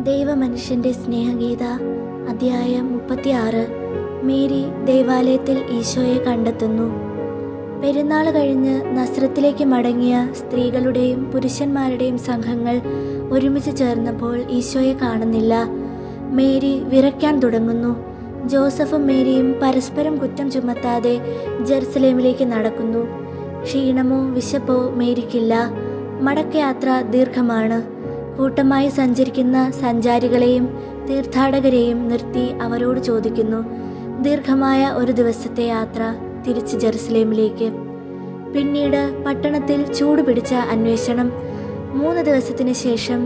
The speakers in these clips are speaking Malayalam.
ദൈവമനുഷ്യൻ്റെ സ്നേഹഗീത അധ്യായം 36. മേരി ദേവാലയത്തിൽ ഈശോയെ കണ്ടെത്തുന്നു. പെരുന്നാൾ കഴിഞ്ഞ് നസ്രത്തിലേക്ക് മടങ്ങിയ സ്ത്രീകളുടെയും പുരുഷന്മാരുടെയും സംഘങ്ങൾ ഒരുമിച്ച് ചേർന്നപ്പോൾ ഈശോയെ കാണുന്നില്ല. മേരി വിറയ്ക്കാൻ തുടങ്ങുന്നു. ജോസഫും മേരിയും പരസ്പരം കുറ്റം ചുമത്താതെ ജെറുസലേമിലേക്ക് നടക്കുന്നു. ക്ഷീണമോ വിശപ്പോ മേരിക്കില്ല. മടക്കയാത്ര ദീർഘമാണ്. കൂട്ടമായി സഞ്ചരിക്കുന്ന സഞ്ചാരികളെയും തീർത്ഥാടകരെയും നിർത്തി അവരോട് ചോദിക്കുന്നു. ദീർഘമായ ഒരു ദിവസത്തെ യാത്ര തിരിച്ച് ജെറുസലേമിലേക്ക്. പിന്നീട് പട്ടണത്തിൽ ചൂടുപിടിച്ച അന്വേഷണം. 3 ദിവസത്തിന് ശേഷം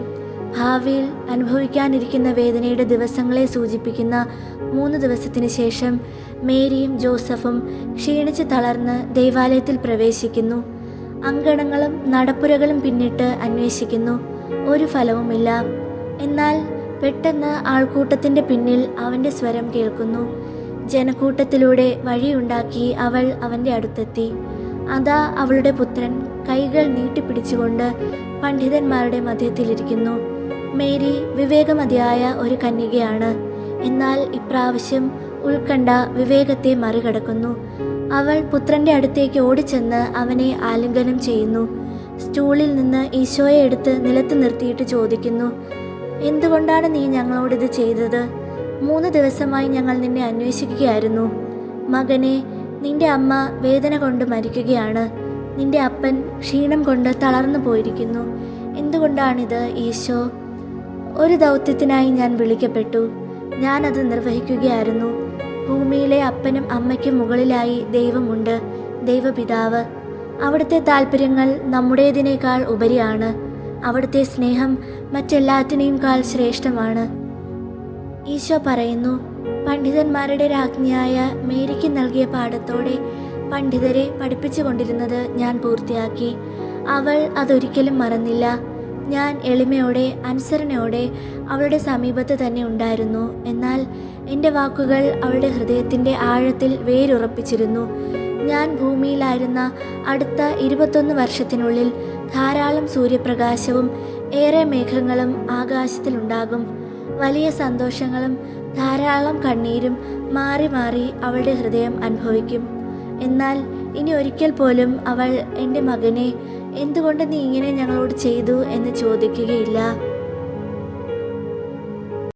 ഭാവിയിൽ അനുഭവിക്കാനിരിക്കുന്ന വേദനയുടെ ദിവസങ്ങളെ സൂചിപ്പിക്കുന്ന 3 ദിവസത്തിന് ശേഷം മേരിയും ജോസഫും ക്ഷീണിച്ച് തളർന്ന് ദേവാലയത്തിൽ പ്രവേശിക്കുന്നു. അങ്കണങ്ങളും നടപ്പുരകളും പിന്നിട്ട് അന്വേഷിക്കുന്നു. ഒരു ഫലവുമില്ല. എന്നാൽ പെട്ടെന്ന് ആൾക്കൂട്ടത്തിൻ്റെ പിന്നിൽ അവൻ്റെ സ്വരം കേൾക്കുന്നു. ജനക്കൂട്ടത്തിലൂടെ വഴിയുണ്ടാക്കി അവൾ അവൻ്റെ അടുത്തെത്തി. അതാ അവളുടെ പുത്രൻ കൈകൾ നീട്ടിപ്പിടിച്ചുകൊണ്ട് പണ്ഡിതന്മാരുടെ മധ്യത്തിലിരിക്കുന്നു. മേരി വിവേകമതിയായ ഒരു കന്യകയാണ്. എന്നാൽ ഇപ്രാവശ്യം ഉത്കണ്ഠ വിവേകത്തെ മറികടക്കുന്നു. അവൾ പുത്രൻ്റെ അടുത്തേക്ക് ഓടിച്ചെന്ന് അവനെ ആലിംഗനം ചെയ്യുന്നു. സ്റ്റൂളിൽ നിന്ന് ഈശോയെ എടുത്ത് നിലത്ത് നിർത്തിയിട്ട് ചോദിക്കുന്നു, എന്തുകൊണ്ടാണ് നീ ഞങ്ങളോടിത് ചെയ്തത്? 3 ദിവസമായി ഞങ്ങൾ നിന്നെ അന്വേഷിക്കുകയായിരുന്നു. മകനെ, നിന്റെ അമ്മ വേദന കൊണ്ട് മരിക്കുകയാണ്. നിന്റെ അപ്പൻ ക്ഷീണം കൊണ്ട് തളർന്നു പോയിരിക്കുന്നു. എന്തുകൊണ്ടാണിത് ഈശോ? ഒരു ദൗത്യത്തിനായി ഞാൻ വിളിക്കപ്പെട്ടു. ഞാനത് നിർവഹിക്കുകയായിരുന്നു. ഭൂമിയിലെ അപ്പനും അമ്മയ്ക്കും മുകളിലായി ദൈവമുണ്ട്, ദൈവപിതാവ്. അവിടുത്തെ താല്പര്യങ്ങൾ നമ്മുടേതിനേക്കാൾ ഉപരിയാണ്. അവിടുത്തെ സ്നേഹം മറ്റെല്ലാത്തിനേക്കാൾ ശ്രേഷ്ഠമാണ്. ഈശോ പറയുന്നു, പണ്ഡിതന്മാരുടെ രാജ്ഞിയായ മേരിക്ക് നൽകിയ പാഠത്തോടെ പണ്ഡിതരെ പഠിപ്പിച്ചു കൊണ്ടിരുന്നത് ഞാൻ പൂർത്തിയാക്കി. അവൾ അതൊരിക്കലും മറന്നില്ല. ഞാൻ എളിമയോടെ അനുസരണയോടെ അവളുടെ സമീപത്ത് തന്നെ ഉണ്ടായിരുന്നു. എന്നാൽ എൻ്റെ വാക്കുകൾ അവളുടെ ഹൃദയത്തിൻ്റെ ആഴത്തിൽ വേരുറപ്പിച്ചിരുന്നു. ഞാൻ ഭൂമിയിലായിരുന്ന അടുത്ത 21 വർഷത്തിനുള്ളിൽ ധാരാളം സൂര്യപ്രകാശവും ഏറെ മേഘങ്ങളും ആകാശത്തിലുണ്ടാകും. വലിയ സന്തോഷങ്ങളും ധാരാളം കണ്ണീരും മാറി മാറി അവളുടെ ഹൃദയം അനുഭവിക്കും. എന്നാൽ ഇനി ഒരിക്കൽ പോലും അവൾ എൻ്റെ മകനെ, എന്തുകൊണ്ട് നീ ഇങ്ങനെ ഞങ്ങളോട് ചെയ്തു എന്ന് ചോദിക്കുകയില്ല.